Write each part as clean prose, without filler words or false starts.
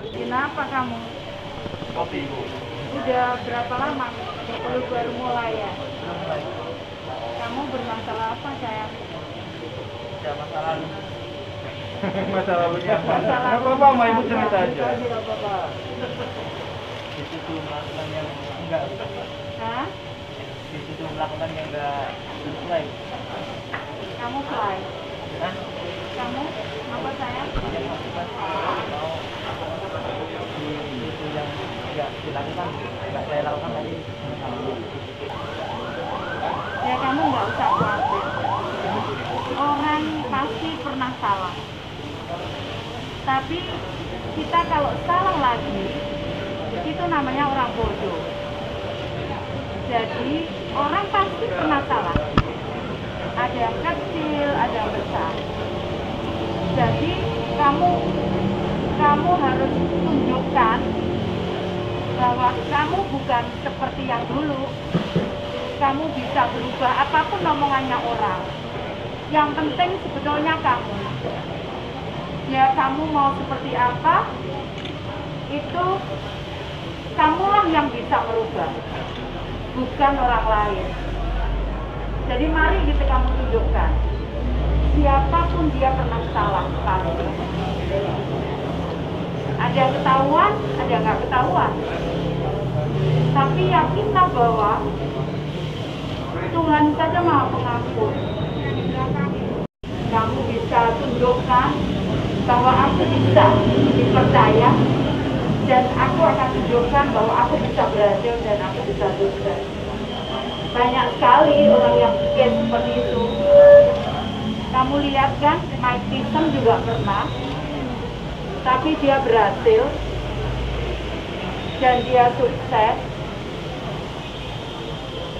Kenapa kamu? Kopi. Udah berapa lama? Baru mulai ya? Kamu bermasalah apa, sayang? Ada masalah. Masalah lalunya. Apa-apa, mau ibu cerita aja. Itu melakukan yang enggak. Hah? Itu melakukan yang enggak sesuai. Kamu fly? Hah? Kamu? Apa, sayang? Yang melakukan mau itu yang enggak dilakukan, enggak saya lakukan tadi. Ya, kamu nggak usah khawatir. Orang pasti pernah salah. Tapi kita kalau salah lagi, itu namanya orang bodoh. Jadi orang pasti pernah salah. Ada yang kecil, ada yang besar. Jadi kamu harus tunjukkan bahwa kamu bukan seperti yang dulu. Kamu bisa berubah apapun omongannya orang. Yang penting sebetulnya kamu. Ya, kamu mau seperti apa, itu kamulah yang bisa merubah, bukan orang lain. Jadi mari kita kamu tunjukkan, siapapun dia pernah salah sekali. Ada yang ketahuan, ada yang nggak ketahuan. Tapi yakinlah bahwa Tuhan saja Maha Pengampun. Kamu bisa tunjukkan bahwa aku bisa dipercaya, dan aku akan tunjukkan bahwa aku bisa berhasil dan aku bisa sukses. Banyak sekali orang yang pikir seperti itu. Kamu lihat kan, Mike Tyson juga pernah, tapi dia berhasil dan dia sukses.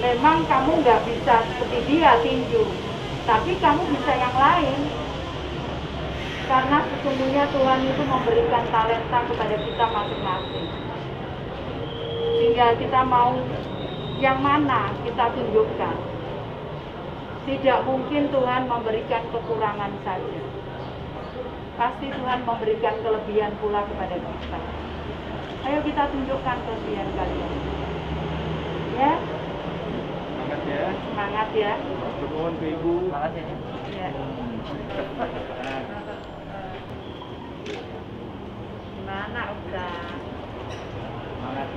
Memang kamu nggak bisa seperti dia tinju, tapi kamu bisa yang lain. Karena sesungguhnya Tuhan itu memberikan talenta kepada kita masing-masing. Sehingga kita mau yang mana kita tunjukkan. Tidak mungkin Tuhan memberikan kekurangan saja. Pasti Tuhan memberikan kelebihan pula kepada kita. Ayo kita tunjukkan kelebihan kalian. Ya? Semangat ya. Semangat ya. Mohon ke Ibu. Makasih ya. Ya. Gimana udah? Semangat.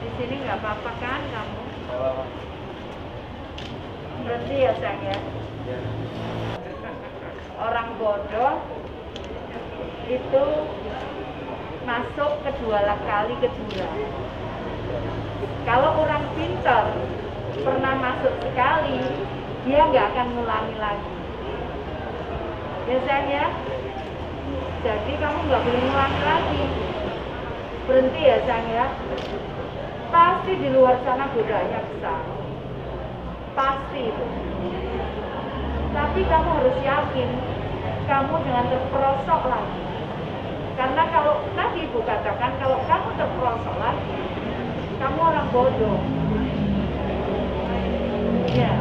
Di sini nggak apa-apa kan kamu? Nggak apa-apa. Berhenti ya sayang ya. Ya. Orang bodoh itu masuk kedua kali ke jurang. Kalau orang pintar pernah masuk sekali, dia nggak akan ngulangi lagi. Ya sayang ya. Jadi kamu nggak boleh ngulangi lagi. Berhenti ya sayang ya. Pasti di luar sana godaannya besar. Pasti itu. Tapi kamu harus yakin, kamu jangan terperosok lagi. Karena kalau tadi Ibu katakan, kalau kamu terperosok lagi, kamu orang bodoh. Ya,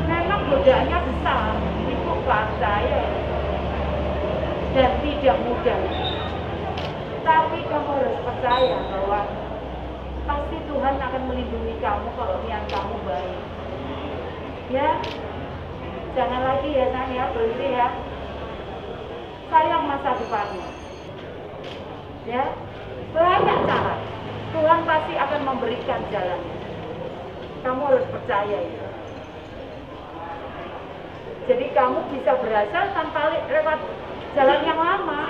memang godaannya besar, Ibu percaya. Dan tidak mudah. Tapi kamu harus percaya bahwa pasti Tuhan akan melindungi kamu kalau niat kamu baik. Ya, jangan lagi ya sayang ya, berhenti ya. Sayang masa depannya. Ya, banyak cara. Tuhan pasti akan memberikan jalan. Kamu harus percaya itu. Jadi kamu bisa berhasil tanpa lewat jalan yang lama.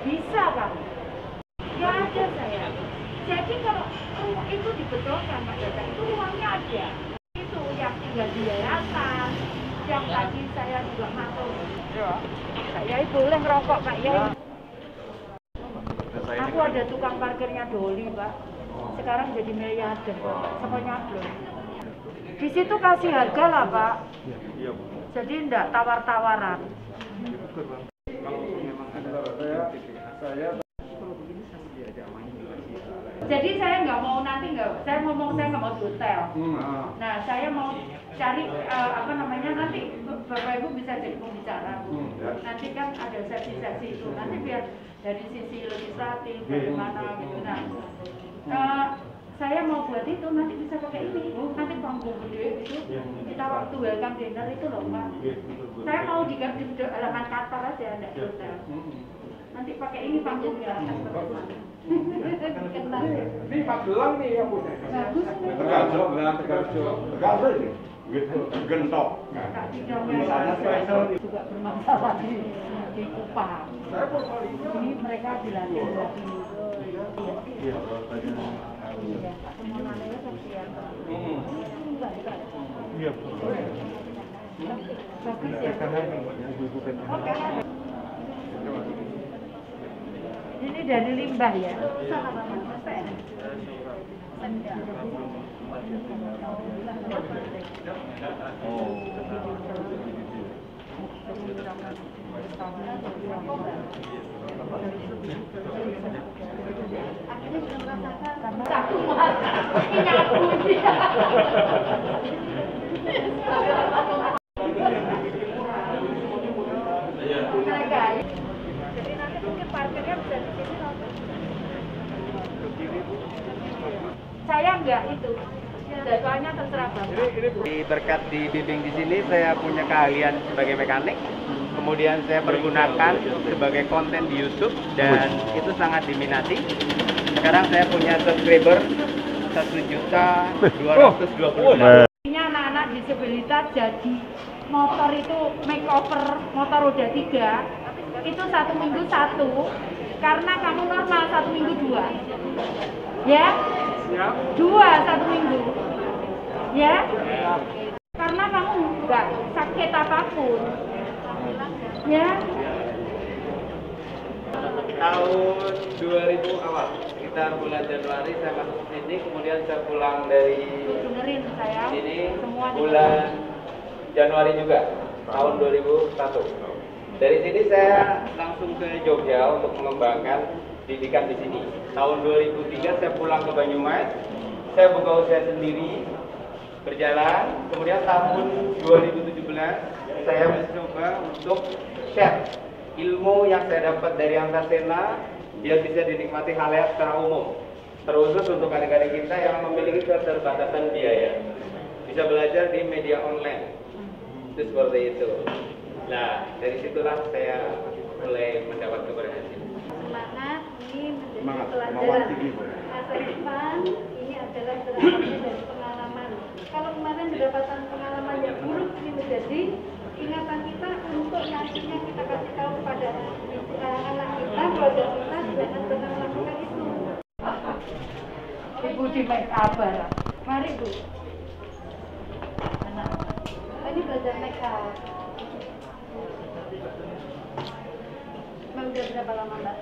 Bisa kamu. Ya ada sayang. Jadi kalau itu dibetulkan Mas Dada, itu uangnya ada. Itu yang tinggal di yayasan, yang tadi saya juga maklum. Saya boleh ngerokok Pak ya. Aku ada tukang parkirnya Doli Pak. Sekarang jadi miliarder Pak. Semuanya belum. Di situ kasih harga lah Pak. Jadi enggak tawar-tawaran. Kalau memang ada saya kalau begini sama dia aja main. Jadi saya nggak mau nanti saya ngomong saya nggak mau di hotel. Nah saya mau cari apa namanya nanti Bapak Ibu bisa jadi pembicara. Nanti kan ada sesi-sesi itu. Nanti biar dari sisi legislatif bagaimana gitu. Nah saya mau buat itu nanti bisa pakai ini. Nanti panggung gede itu kita waktu welcome dinner itu loh Mbak. Saya mau di halaman kantor aja ada di hotel. Nanti pakai ini panggungnya. Ini Magelang nih yang punya. Bagus. Tegal ini. Gitu, gentok. Di sana juga bermasalah di Kupang. Ini mereka dilatih lagi. Iya. Semuanya kasihan. Iya. Bagus ya. Oke. Ini dari limbah ya? Satu mata, ini aku dia. Jadi nanti mungkin parkirnya bisa di sini langsung. Saya enggak itu. Jadwalnya terserah Bapak. Berkat dibimbing di sini saya punya keahlian sebagai mekanik. Kemudian saya pergunakan sebagai konten di YouTube dan itu sangat diminati. Sekarang saya punya subscriber 1.220.000. Ini anak-anak disabilitas jadi motor itu makeover motor roda 3 itu 1 minggu 1 karena kamu normal 1 minggu 2 ya 2 1 minggu ya karena kamu nggak sakit apapun ya. Tahun 2000 awal, sekitar bulan Januari saya masuk ke sini, kemudian saya pulang dari Benerin saya sini semua bulan Januari juga, tahun 2001. Dari sini saya langsung ke Jogja untuk mengembangkan didikan di sini. Tahun 2003 saya pulang ke Banyumas, saya buka usaha sendiri, berjalan. Kemudian tahun 2017 saya mencoba untuk share ilmu yang saya dapat dari Antasena biar bisa dinikmati halayak secara umum, terkhusus untuk adik-adik kita yang memiliki keterbatasan biaya bisa belajar di media online itu seperti itu. Nah dari situlah saya mulai mendapat keberhasilan. Semangat ini menjadi pelajaran masa depan. Ini adalah berasal dari pengalaman. Kalau kemarin mendapatkan pengalaman yang buruk, ini menjadi ingatan kita untuk nantinya kita kasih tahu kepada anak kita, keluarga kita, jangan melakukan itu. Ibu di make up, mari Bu. Ini belajar make up. Mbak udah berapa lama Mbak?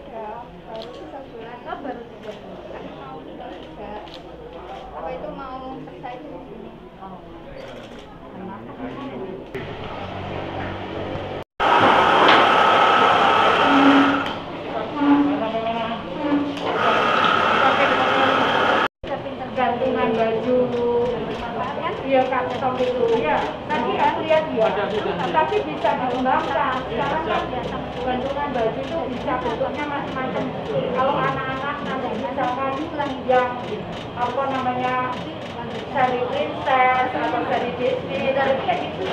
Ya, baru 1 bulan. Oh, baru 3 bulan. Mau tinggal juga. Apa itu mau selesai di sini? Oh. Gantungan baju, iya kantong itu, ya. Nanti ya lihat ya. Tapi bisa dikembangkan. Sekarang kan gantungan baju itu bisa bentuknya macam-macam. Kalau anak-anak nanti misalkan yang apa namanya seri princess atau seri Disney, dari kayak gitu.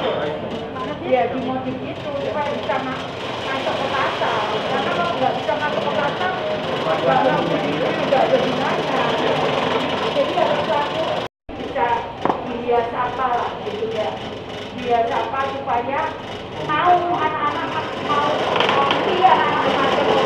Ya dimodif itu supaya bisa masuk ke pasar. Karena kalau nggak bisa masuk ke pasar, barang sendiri nggak ada gunanya. Jadi harus aku bisa bias apa lah gitu ya. Bias apa supaya mau anak-anak mau ngerti anak-anak masuk.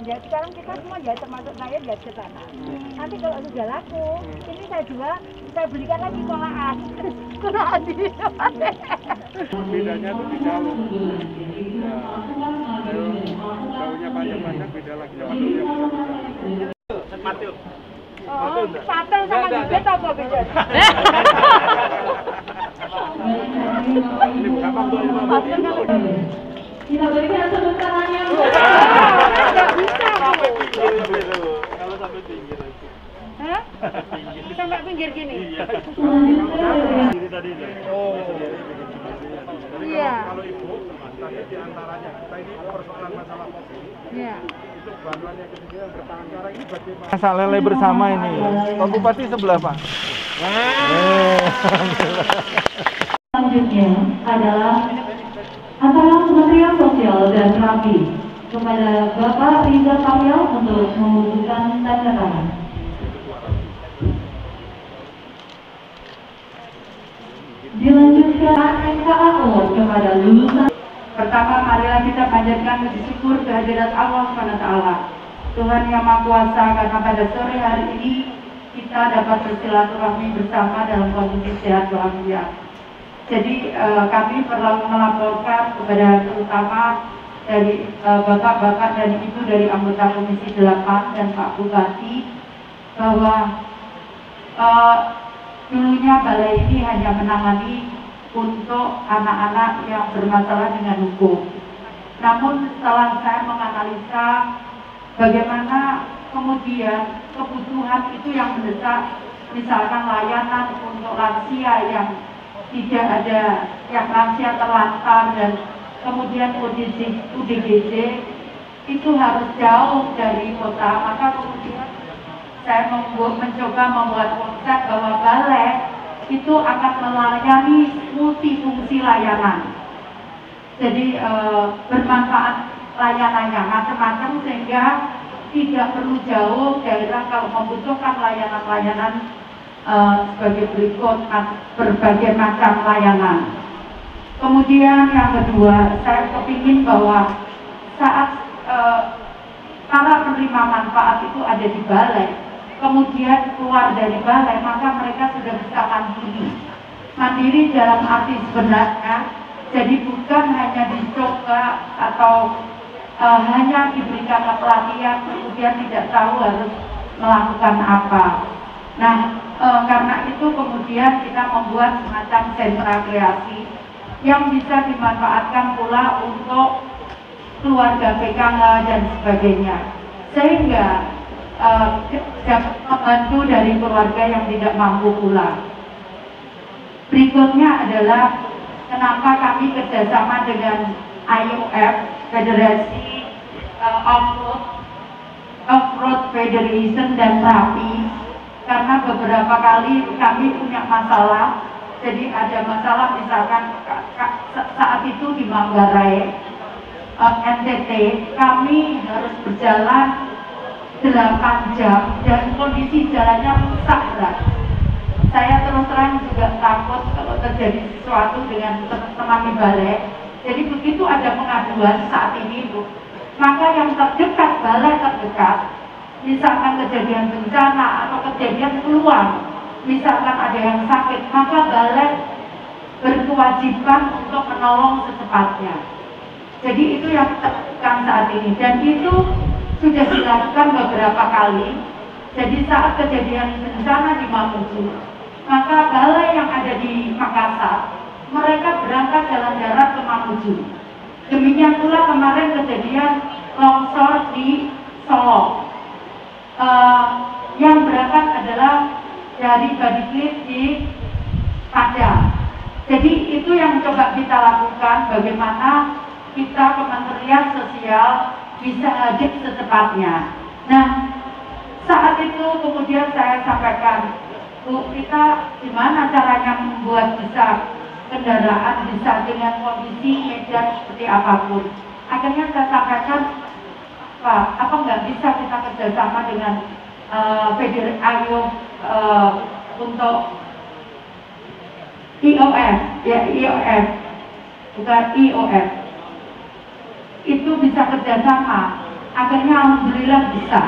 menjahit. Sekarang kita semua jahit, termasuk saya jahit ke sana. Nanti kalau sudah laku, ini saya jual, saya belikan lagi kolaan. Kolaan di Bedanya tuh di daun. Daunnya panjang-panjang beda lagi sama daunnya besar-besar. Oh, patel sama jubet apa beda? Ini gampang tuh. Kita berikan tepuk tangannya untuk Nggak bisa. Kalau sampai pinggir itu. Hah? Sampai pinggir gini? Ini tadi. Oh. Iya. Kalau ibu, tadi di antaranya kita ini persoalan masalah kopi. Iya. Itu bantuan yang ketiga bertahan sekarang ini bagaimana? Masak lele bersama ini. Pak Bupati sebelah, Pak. selanjutnya adalah antara Kementerian Sosial dan Rapi kepada Bapak Rizal Kamil untuk membutuhkan tanda tangan. Dilanjutkan NKA Award kepada lulusan. Pertama, marilah kita panjatkan puji syukur kehadirat Allah SWT, Tuhan Yang Maha Kuasa, karena pada sore hari ini kita dapat bersilaturahmi bersama dalam kondisi sehat walafiat. Jadi kami perlu melaporkan kepada terutama dari bapak-bapak dan ibu dari anggota Komisi 8 dan Pak Bupati bahwa dulunya balai ini hanya menangani untuk anak-anak yang bermasalah dengan hukum. Namun setelah saya menganalisa bagaimana kemudian kebutuhan itu yang mendesak, misalkan layanan untuk lansia yang tidak ada, yang lansia terlantar dan kemudian UDGJ itu harus jauh dari kota, maka kemudian saya mencoba membuat konsep bahwa balai itu akan melayani multifungsi layanan. Jadi bermanfaat layanannya macam-macam sehingga tidak perlu jauh daerah kalau membutuhkan layanan-layanan sebagai berikut berbagai macam layanan. Kemudian yang kedua, saya kepingin bahwa saat para penerima manfaat itu ada di balai, kemudian keluar dari balai, maka mereka sudah bisa mandiri. Mandiri dalam arti sebenarnya, jadi bukan hanya dicoba atau hanya diberikan pelatihan, kemudian tidak tahu harus melakukan apa. Nah, karena itu kemudian kita membuat semacam sentra kreasi yang bisa dimanfaatkan pula untuk keluarga PKH dan sebagainya. Sehingga dapat membantu dari keluarga yang tidak mampu pula. Berikutnya adalah kenapa kami kerjasama dengan IOF, Federasi Off-Road Federation dan Rapi, karena beberapa kali kami punya masalah. Jadi ada masalah misalkan saat itu di Manggarai, NTT, kami harus berjalan 8 jam dan kondisi jalannya rusak berat. Saya terus terang juga takut kalau terjadi sesuatu dengan teman-teman di balai. Jadi begitu ada pengaduan saat ini, Bu, maka yang terdekat, balai terdekat, misalkan kejadian bencana atau kejadian keluar, misalkan ada yang sakit, maka balai berkewajiban untuk menolong secepatnya. Jadi itu yang kita lakukan saat ini, dan itu sudah dilakukan beberapa kali. Jadi saat kejadian bencana di Mamuju, maka balai yang ada di Makassar, mereka berangkat jalan darat ke Mamuju. Demikian pula kemarin kejadian longsor di Solo. Yang berangkat adalah dari Badiklit di Padang. Jadi itu yang coba kita lakukan, bagaimana kita Kementerian Sosial bisa hadir secepatnya. Nah, saat itu kemudian saya sampaikan, Bu, kita gimana caranya membuat bisa kendaraan bisa dengan kondisi medan seperti apapun. Akhirnya saya sampaikan, Pak, apa nggak bisa kita kerjasama dengan Federasi untuk IOF, ya IOF, bukan IOF. Itu bisa kerjasama. akhirnya alhamdulillah bisa.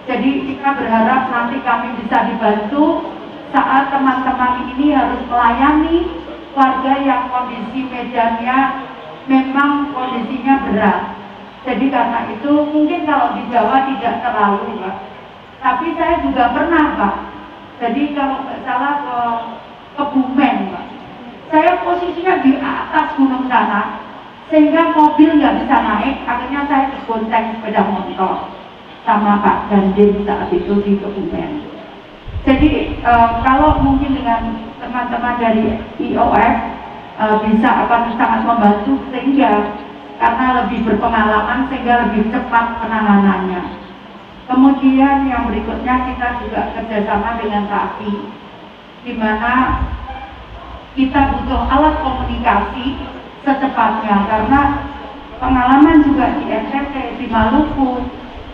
Jadi kita berharap nanti kami bisa dibantu saat teman-teman ini harus melayani warga yang kondisi medannya memang kondisinya berat. Jadi karena itu mungkin kalau di Jawa tidak terlalu, Pak. Tapi saya juga pernah, Pak. Jadi kalau nggak salah ke Kebumen, Pak. Saya posisinya di atas gunung sana, sehingga mobil nggak bisa naik. Akhirnya saya dibonceng sepeda motor sama Pak Dandim saat itu di Kebumen. Jadi kalau mungkin dengan teman-teman dari IOS bisa akan sangat membantu sehingga karena lebih berpengalaman sehingga lebih cepat penanganannya. Kemudian yang berikutnya kita juga kerjasama dengan TAPI, di mana kita butuh alat komunikasi secepatnya karena pengalaman juga di NTT, di Maluku,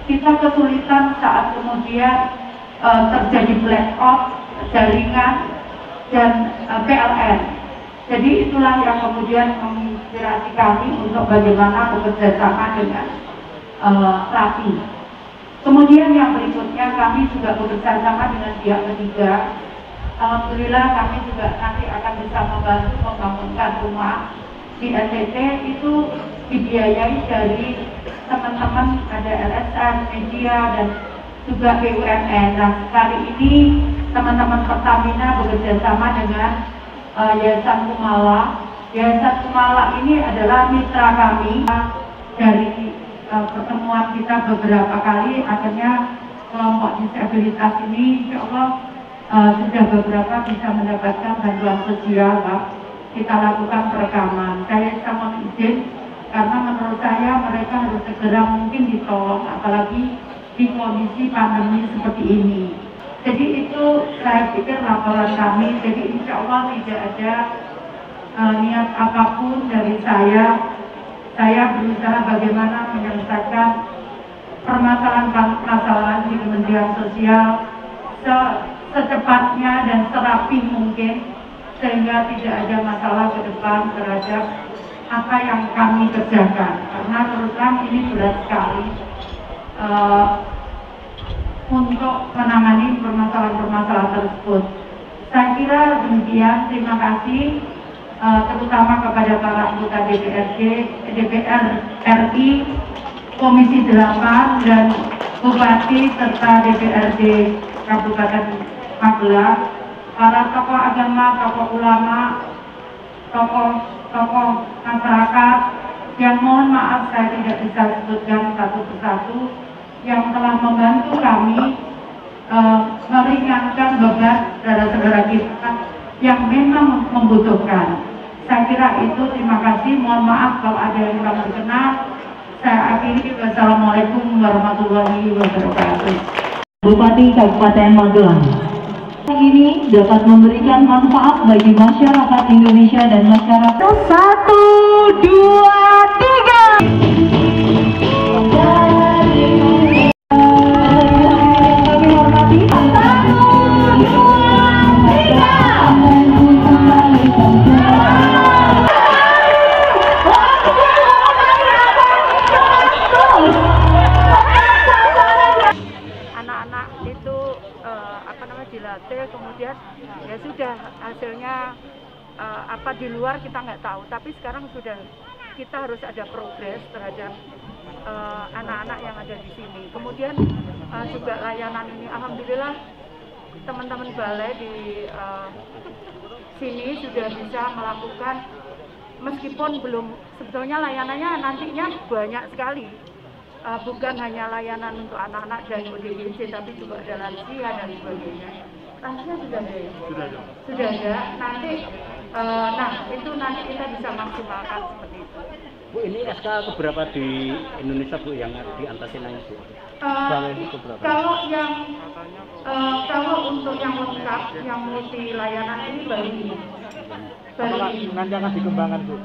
kita kesulitan saat kemudian terjadi blackout jaringan dan PLN. Jadi itulah yang kemudian menginspirasi kami untuk bagaimana bekerja sama dengan TAPI. Kemudian yang berikutnya kami juga bekerja sama dengan pihak ketiga. Alhamdulillah kami juga nanti akan bisa membantu membangunkan rumah di NTT itu dibiayai dari teman-teman ada LSM, media dan juga BUMN. Nah kali ini teman-teman Pertamina bekerja sama dengan Yayasan Kumala. Yayasan Kumala ini adalah mitra kami dari pertemuan kita beberapa kali. Akhirnya kelompok disabilitas ini insya Allah sudah beberapa bisa mendapatkan bantuan sosial, Pak. Kita lakukan perekaman. Saya sama izin karena menurut saya mereka harus segera mungkin ditolong, apalagi di kondisi pandemi seperti ini. Jadi itu saya pikir laporan kami. Jadi insya Allah tidak ada niat apapun dari saya. Saya berusaha bagaimana menyelesaikan permasalahan-permasalahan di Kementerian Sosial secepatnya dan serapi mungkin sehingga tidak ada masalah ke depan terhadap apa yang kami kerjakan. Karena terus terang ini berat sekali untuk menangani permasalahan-permasalahan tersebut. Saya kira demikian. Terima kasih terutama kepada para anggota DPR RI, Komisi 8 dan Bupati serta DPRD Kabupaten Magelang, para tokoh agama, tokoh ulama, tokoh masyarakat yang mohon maaf saya tidak bisa sebutkan satu persatu, yang telah membantu kami meringankan beban saudara-saudara kita yang memang membutuhkan. Saya kira itu, terima kasih, mohon maaf kalau ada yang kurang berkenan. Saya akhiri, wassalamualaikum warahmatullahi wabarakatuh. Bupati Kabupaten Magelang ini dapat memberikan manfaat bagi masyarakat Indonesia dan masyarakat. 1, 2, 3. Kami hormati. 1, 2, 3. Anak-anak itu dilatih, kemudian ya sudah hasilnya apa di luar kita nggak tahu, tapi sekarang sudah kita harus ada progres terhadap anak-anak yang ada di sini. Kemudian juga layanan ini alhamdulillah teman-teman balai di sini sudah bisa melakukan, meskipun belum, sebetulnya layanannya nantinya banyak sekali. Bukan hanya layanan untuk anak-anak dan ODGJ, tapi juga ada lansia dan sebagainya. Lansia sudah ada ya? Sudah ada. Nanti, nah itu nanti kita bisa maksimalkan seperti itu. Bu, ini SK keberapa di Indonesia, Bu, yang di Antasena ini, Bu? Kalau yang kalau untuk yang lengkap, yang multi layanan ini baru ini. Nanti akan dikembangkan, Bu?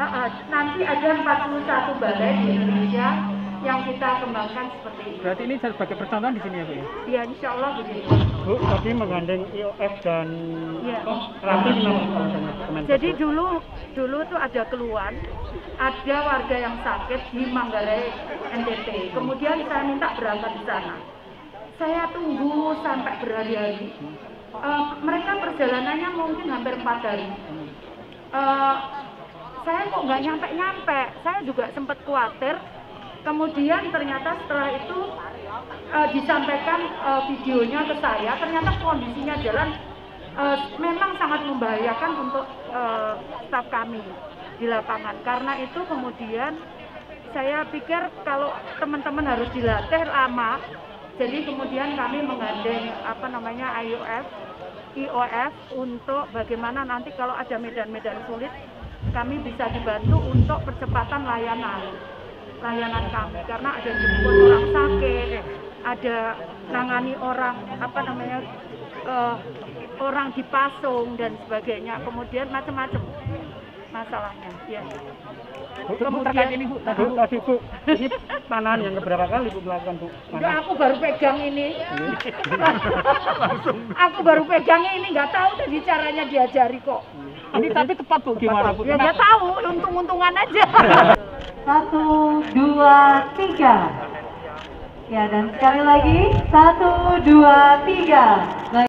Nanti ada 41 balai di Indonesia yang kita kembangkan seperti ini. Berarti ini sebagai percontohan di sini ya, Bu? Ya, insya Allah begitu. Bu, tadi menggandeng IOF dan ya. Rapi. Jadi dulu tuh ada keluhan ada warga yang sakit di Manggarai NTT. Kemudian saya minta berangkat di sana. Saya tunggu sampai berhari-hari. Mereka perjalanannya mungkin hampir 4 hari. Saya kok nggak nyampe-nyampe. Saya juga sempat khawatir. Kemudian ternyata setelah itu disampaikan videonya ke saya. Ternyata kondisinya jalan memang sangat membahayakan untuk staf kami di lapangan. Karena itu kemudian saya pikir kalau teman-teman harus dilatih lama, jadi kemudian kami menggandeng IOF untuk bagaimana nanti kalau ada medan-medan sulit kami bisa dibantu untuk percepatan layanan kami, karena ada jemput orang sakit, ada nangani orang orang dipasung dan sebagainya, kemudian macam-macam masalahnya. Ya. Terkait ini Bu, tadi Bu, ini panahan yang keberapa kali Bu melakukan Bu? Enggak, aku baru pegang ini. Aku baru pegang ini, nggak tahu tadi caranya diajari kok. Ini tapi tepat Bu, gimana Bu? Ya nggak tahu, untung-untungan aja. 1, 2, 3. Ya, dan sekali lagi 1, 2, 3.